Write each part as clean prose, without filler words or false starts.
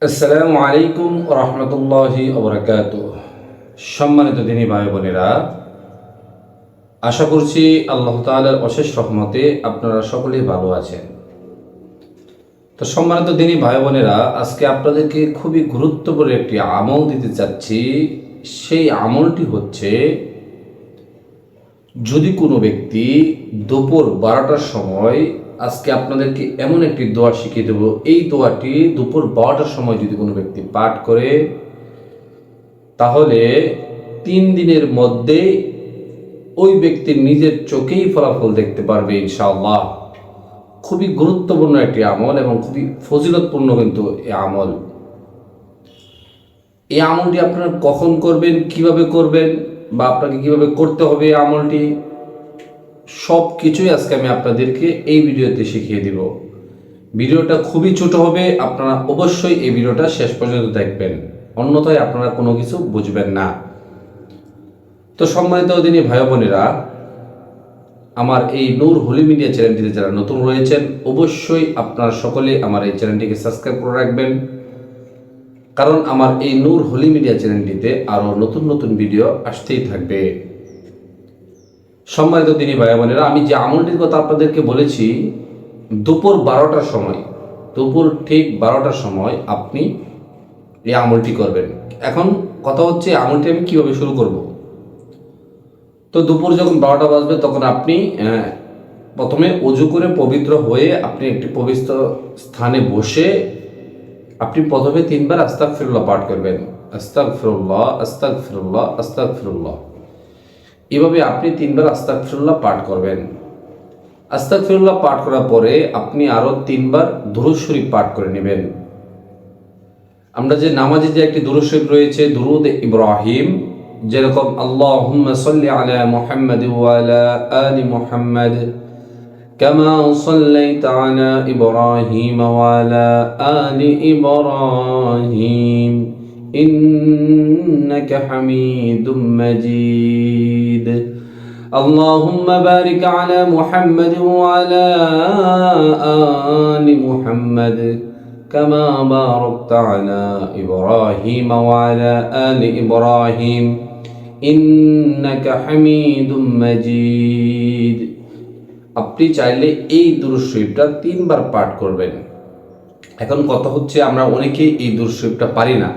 আসসালামু আলাইকুম রহমতুল্লাহি ওবরাকাতুহ। সম্মানিত দিনী ভাই বোনেরা, আশা করছি আল্লাহ তাআলার অশেষ রহমতে আপনারা সকলেই ভালো আছেন। তো সম্মানিত দিনী ভাই বোনেরা, আজকে আপনাদেরকে খুবই গুরুত্বপূর্ণ একটি আমল দিতে চাচ্ছি। সেই আমলটি হচ্ছে, যদি কোনো ব্যক্তি দুপুর 12টার সময়, আজকে আপনাদেরকে এমন একটি দোয়া শিখিয়ে দেব, এই দোয়াটি দুপুর 12টার সময় যদি কোনো ব্যক্তি পাঠ করে, তাহলে 3 দিনের মধ্যে ওই ব্যক্তির নিজের চোখেই ফলাফল দেখতে পারবে ইনশাআল্লাহ। খুবই গুরুত্বপূর্ণ একটি আমল এবং খুবই ফজিলতপূর্ণ কিন্তু এই আমল। এই আমলটি আপনারা কখন করবেন, কিভাবে করবেন, বা আপনাকে কিভাবে করতে হবে এই আমলটি, সব কিছুই আজকে আমি আপনাদেরকে এই ভিডিওতে শিখিয়ে দিব। ভিডিওটা খুবই ছোট হবে, আপনারা অবশ্যই এই ভিডিওটা শেষ পর্যন্ত দেখবেন, অন্যথায় আপনারা কোনো কিছু বুঝবেন না। তো সম্মানিত দিনী ভাই বোনেরা, আমার এই নূর হোলি মিডিয়া চ্যানেলটিতে যারা নতুন রয়েছেন, অবশ্যই আপনারা সকলে আমার এই চ্যানেলটিকে সাবস্ক্রাইব করে রাখবেন, কারণ আমার এই নূর হোলি মিডিয়া চ্যানেলটিতে আরও নতুন নতুন ভিডিও আসতেই থাকবে। সম্মানিত দিনী ভাই বোনেরা, আমি যে আমলটির কথা আপনাদেরকে বলেছি, দুপুর 12টার সময়, দুপুর ঠিক 12টার সময় আপনি এই আমলটি করবেন। এখন কথা হচ্ছে, আমলটি আমি কিভাবে শুরু করব। তো দুপুর যখন 12টা বাজবে, তখন আপনি প্রথমে অজু করে পবিত্র হয়ে আপনি একটি পবিত্র স্থানে বসে আপনি প্রথমে 3বার আস্তাগফিরুল্লাহ পাঠ করবেন। আস্তাগফিরুল্লাহ, আস্তাগফিরুল্লাহ, আস্তাগফিরুল্লাহ, এভাবে আপনি 3বার আস্তাগফিরুল্লাহ পাঠ করবেন। আস্তাগফিরুল্লাহ পাঠ করার পরে আপনি আরও 3বার দুরূদ শরীফ পাঠ করে নেবেন। আমরা যে নামাজে যে একটি দুরূদ শরীফ রয়েছে, দুরূদ ইব্রাহিম, যেরকম আল্লাহুম্মা সাল্লি আলা মুহাম্মাদ ওয়া আলা আলি মুহাম্মাদ কামা সাল্লাইতা আলা ইব্রাহিম ওয়া আলা আলি ইব্রাহিম ইন্নাকা হামিদুম মাজিদ। اللهم بارك على محمد وعلى آل محمد كما باركت على إبراهيم وعلى آل إبراهيم إنك حميد مجيد। আপনি চাইলে এই দুরূদ শরীফটা 3বার পাঠ করবেন। এখন কথা হচ্ছে, আমরা অনেকেই এই দুরূদ শরীফটা পারি না।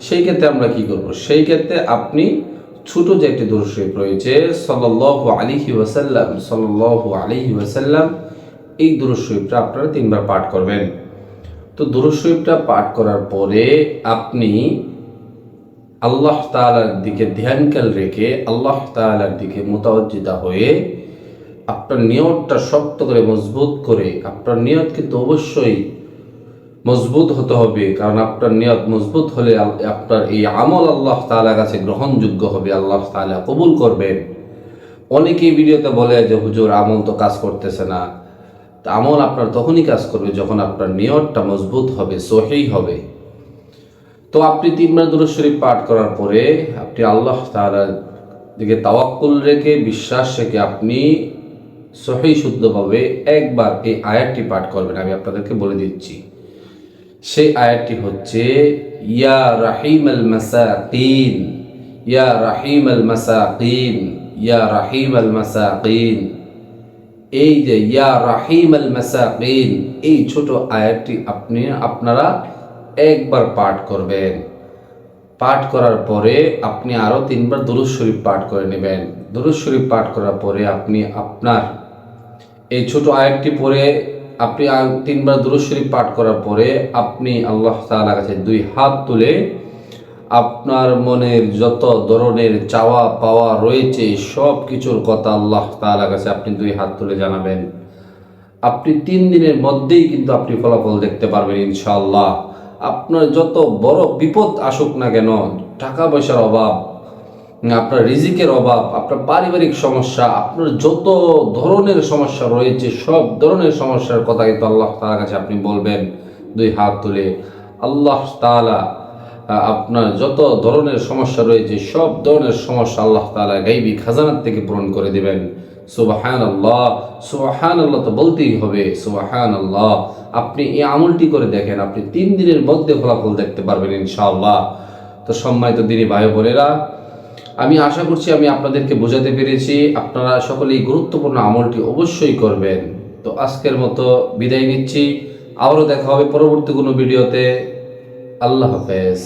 সেই ক্ষেত্রে আমরা কি করব? সেই ক্ষেত্রে আপনি ছোট যে একটি দুরূদ শরীফ রয়েছে, সাল্লাল্লাহু আলাইহি ওয়াসাল্লাম, সাল্লাল্লাহু আলাইহি ওয়াসাল্লাম, এই দুরূদ শরীফটা আপনারা 3বার পাঠ করবেন। তো দুরূদ শরীফটা পাঠ করার পরে আপনি আল্লাহ তাআলার দিকে ধ্যানকাল রেখে, আল্লাহ তাআলার দিকে মুতাওয়াজ্জিতা হয়ে আপনার নিয়তটা শক্ত করে মজবুত করে, আপনার নিয়ত কিন্তু অবশ্যই মজবুত হতে হবে, কারণ আপনার নিয়ত মজবুত হলে আপনার এই আমল আল্লাহ তাআলার কাছে গ্রহণযোগ্য হবে, আল্লাহ তাআলা কবুল করবেন। অনেকেই ভিডিওতে বলে যে হুজুর, আমল তো কাজ করতেছে না। তা আমল আপনার তখনই কাজ করবে যখন আপনার নিয়তটা মজবুত হবে, সহিহ হবে। তো আপনি 3বার দুরূদ শরীফ পাঠ করার পরে আপনি আল্লাহ তাআলার দিকে তাওয়াক্কুল রেখে, বিশ্বাস রেখে আপনি সহিহ শুদ্ধভাবে একবার এই আয়াতটি পাঠ করবেন। আমি আপনাদেরকে বলে দিচ্ছি, সেই আয়াতটি হচ্ছে, ইয়া রাহিমাল মাসাকিন, ইয়া রাহিমাল মাসাকিন, ইয়া রাহিমাল মাসাকিন। এই যে ইয়া রাহিমাল মাসাকিন, এই ছোট আয়াতটি আপনারা একবার পাঠ করবেন। পাঠ করার পরে আপনি আরও 3বার দুরূদ শরীফ পাঠ করে নেবেন। দুরূদ শরীফ পাঠ করার পরে আপনি আপনার এই ছোট আয়াতটি পড়ে আপনি 3বার দুরূদ শরীফ পাঠ করার পরে আপনি আল্লাহ তাআলার কাছে 2 হাত তুলে আপনার মনের যত ধরনের চাওয়া পাওয়া রয়েছে সব কিছুর কথা আল্লাহ তাআলার কাছে আপনি 2 হাত তুলে জানাবেন। আপনি 3 দিনের মধ্যেই কিন্তু আপনি ফলাফল দেখতে পারবেন ইনশাআল্লাহ। আপনার যত বড় বিপদ আসুক না কেন, টাকা পয়সার অভাব, আপনার রিজিকের অভাব, আপনার পারিবারিক সমস্যা, আপনার যত ধরনের সমস্যা রয়েছে সব ধরনের সমস্যার কথা কিন্তু আল্লাহ তাআলার কাছে আপনি বলবেন 2 হাত তুলে। আল্লাহ তাআলা আপনার যত ধরনের সমস্যা রয়েছে সব ধরনের সমস্যা আল্লাহ তাআলা গায়বী খাজানার থেকে পূরণ করে দিবেন। সুবহানাল্লাহ, সুবহানাল্লাহ তো বলতেই হবে, সুবহানাল্লাহ। আপনি এই আমলটি করে দেখেন, আপনি 3 দিনের মধ্যে ফলাফল দেখতে পারবেন ইনশাআল্লাহ। তো সম্মানিত দিনী ভাই বোনেরা, আমি আশা করছি আমি আপনাদেরকে বোঝাতে পেরেছি। আপনারা সকলে এই গুরুত্বপূর্ণ আমলটি অবশ্যই করবেন। তো আজকের মতো বিদায় নিচ্ছি, আবারও দেখা হবে পরবর্তী কোনো ভিডিওতে। আল্লাহ হাফেজ।